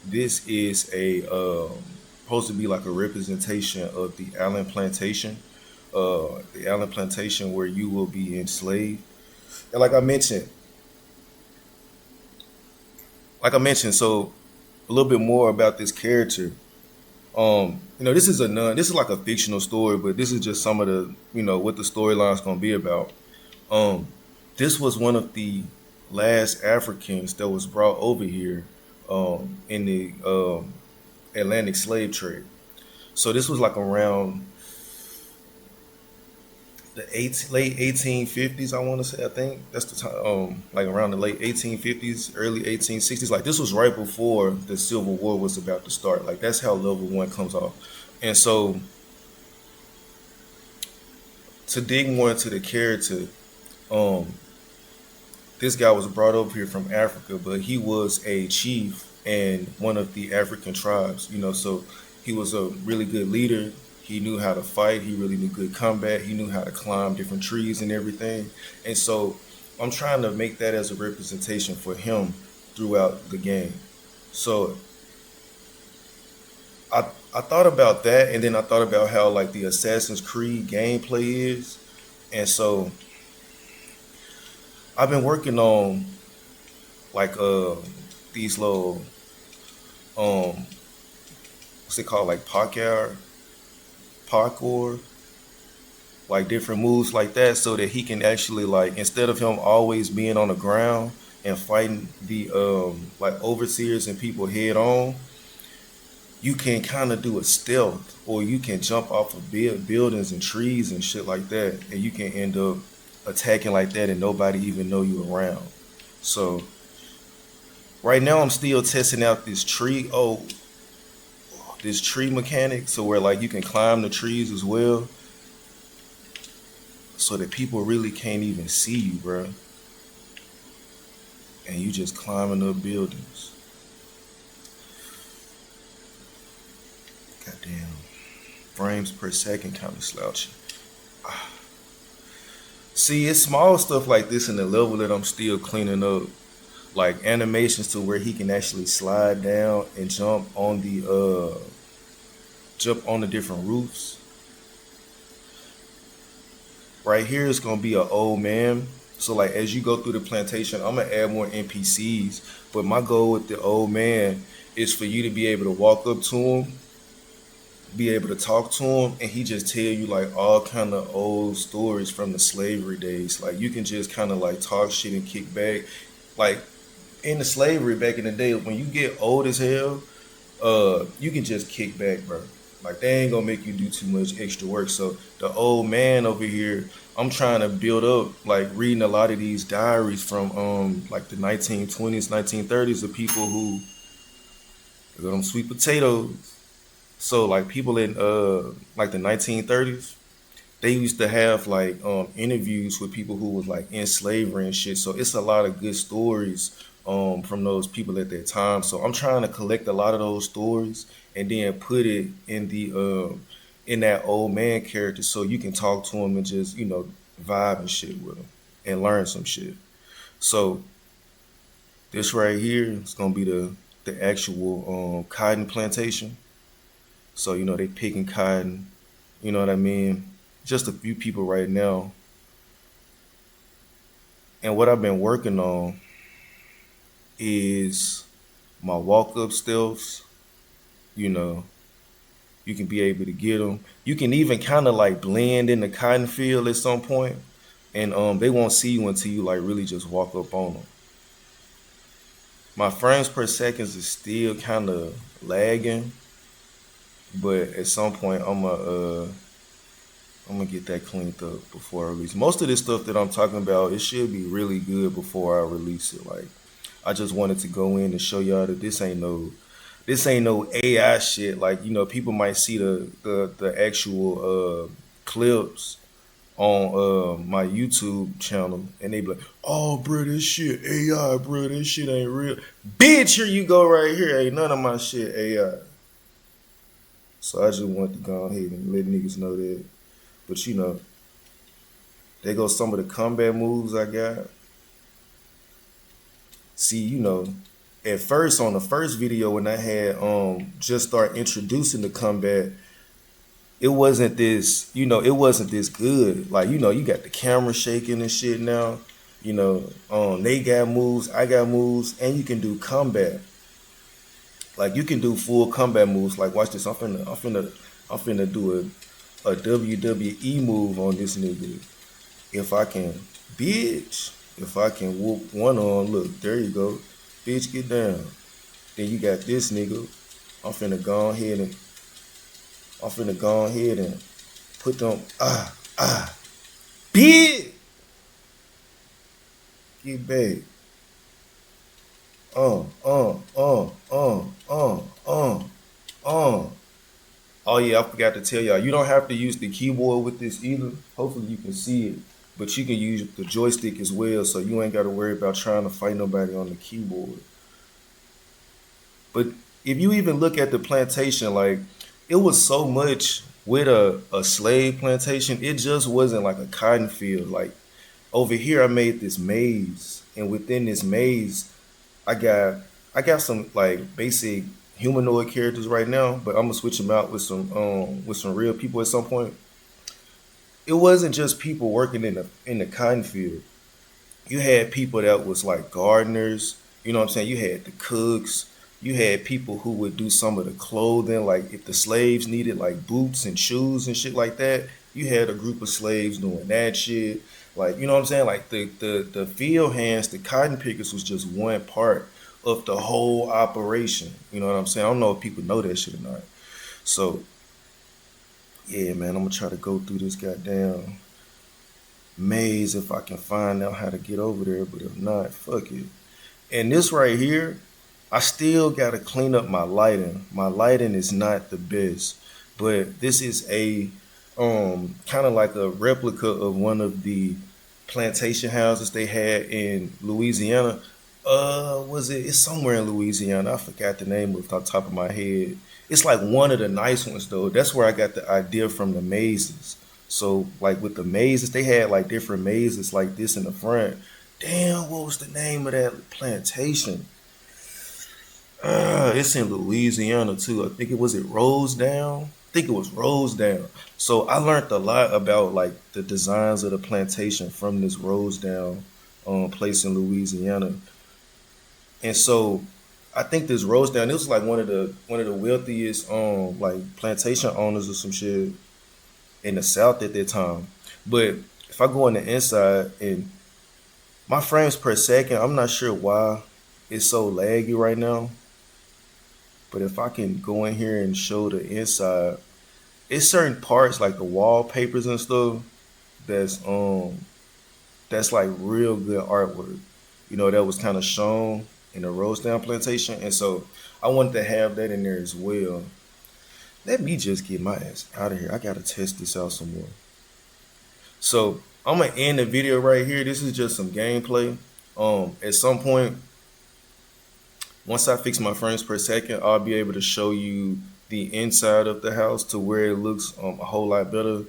This is a supposed to be like a representation of the Allen Plantation, the Allen Plantation where you will be enslaved. And like I mentioned, so a little bit more about this character. This is like a fictional story, but this is just some of the, what the storyline's gonna be about. Um, this was one of the last Africans that was brought over here in the Atlantic slave trade. So this was like around the late 1850s. I want to say. I think that's the time. Like around the late 1850s, early 1860s. Like this was right before the Civil War was about to start. Like that's how level one comes off. And so to dig more into the character, um, this guy was brought over here from Africa, but he was a chief in one of the African tribes. So he was a really good leader. He knew how to fight. He really knew good combat. He knew how to climb different trees and everything. And so I'm trying to make that as a representation for him throughout the game. So I I thought about that, and then I thought about how like the Assassin's Creed gameplay is, and so I've been working on like these little um what's it called, like parkour, like different moves like that, so that he can actually, like, instead of him always being on the ground and fighting the like overseers and people head on, you can kind of do a stealth, or you can jump off of buildings and trees and shit like that, and you can end up attacking like that and nobody even know you around. So right now I'm still testing out this tree mechanic, so where like you can climb the trees as well, so that people really can't even see you, bro, and you just climbing up buildings. Goddamn, frames per second kind of slouching. See, it's small stuff like this in the level that I'm still cleaning up, like animations to where he can actually slide down and jump on the different roofs. Right here is gonna be an old man. So like as you go through the plantation, I'm gonna add more NPCs. But my goal with the old man is for you to be able to walk up to him, be able to talk to him, and he just tell you like all kind of old stories from the slavery days. Like you can just kind of like talk shit and kick back. Like in the slavery back in the day, when you get old as hell, you can just kick back, bro. Like they ain't gonna make you do too much extra work. So the old man over here, I'm trying to build up, like reading a lot of these diaries from like the 1920s, 1930s of people who got them sweet potatoes. So like people in like the 1930s, they used to have like interviews with people who was like in slavery and shit. So it's a lot of good stories from those people at that time. So I'm trying to collect a lot of those stories and then put it in that old man character, so you can talk to him and just vibe and shit with him and learn some shit. So this right here is gonna be the actual cotton plantation. So they picking cotton. You know what I mean? Just a few people right now. And what I've been working on is my walk up stealths. You know, you can be able to get them. You can even kind of like blend in the cotton field at some point, and they won't see you until you like really just walk up on them. My frames per seconds is still kind of lagging, but at some point I'm gonna get that cleaned up before I release. Most of this stuff that I'm talking about, it should be really good before I release it. Like I just wanted to go in and show y'all that this ain't no AI shit. Like people might see the actual clips on my YouTube channel, and they be like, "Oh, bro, this shit AI, bro. This shit ain't real." Bitch, here you go right here. Ain't none of my shit AI. So I just want to go ahead and let niggas know that. But there goes some of the combat moves I got. See, At first, on the first video when I had just start introducing the combat, it wasn't this, it wasn't this good. Like, you got the camera shaking and shit now. They got moves, I got moves, and you can do combat. Like, you can do full combat moves. Like, watch this. I'm finna do a WWE move on this nigga. If I can, bitch. If I can whoop one on, look, there you go. Bitch, get down. Then you got this nigga. I'm finna go ahead and put them bitch. Get back. Uh, uh, uh, uh, uh, uh, uh. Oh yeah, I forgot to tell y'all. You don't have to use the keyboard with this either. Hopefully you can see it. But you can use the joystick as well, so you ain't gotta worry about trying to fight nobody on the keyboard. But if you even look at the plantation, like, it was so much with a slave plantation, it just wasn't like a cotton field. Like, over here I made this maze, and within this maze I got I got some like basic humanoid characters right now, but I'm gonna switch them out with some real people at some point. It wasn't just people working in the cotton field. You had people that was like gardeners, you know what I'm saying? You had the cooks, you had people who would do some of the clothing, like if the slaves needed like boots and shoes and shit like that, you had a group of slaves doing that shit. Like, you know what I'm saying? Like the field hands, the cotton pickers was just one part of the whole operation. You know what I'm saying? I don't know if people know that shit or not. So yeah, man, I'm gonna try to go through this goddamn maze if I can find out how to get over there, but if not, fuck it. And this right here, I still gotta clean up my lighting. My lighting is not the best, but this is a kind of like a replica of one of the plantation houses they had in Louisiana. Was it? It's somewhere in Louisiana. I forgot the name off the top of my head. It's like one of the nice ones though. That's where I got the idea from the mazes. So like with the mazes, they had like different mazes like this in the front. Damn, what was the name of that plantation? It's in Louisiana too. I think it Rosedown. I think it was Rosedown. So I learned a lot about like the designs of the plantation from this Rosedown place in Louisiana. And so I think this Rosedown, it was like one of the wealthiest like plantation owners or some shit in the South at that time. But if I go on the inside and my frames per second, I'm not sure why it's so laggy right now. But if I can go in here and show the inside, it's certain parts like the wallpapers and stuff that's that's like real good artwork. That was kind of shown in the Rosedown plantation. And so I wanted to have that in there as well. Let me just get my ass out of here. I gotta test this out some more. So I'm gonna end the video right here. This is just some gameplay. At some point, once I fix my frames per second, I'll be able to show you the inside of the house to where it looks a whole lot better.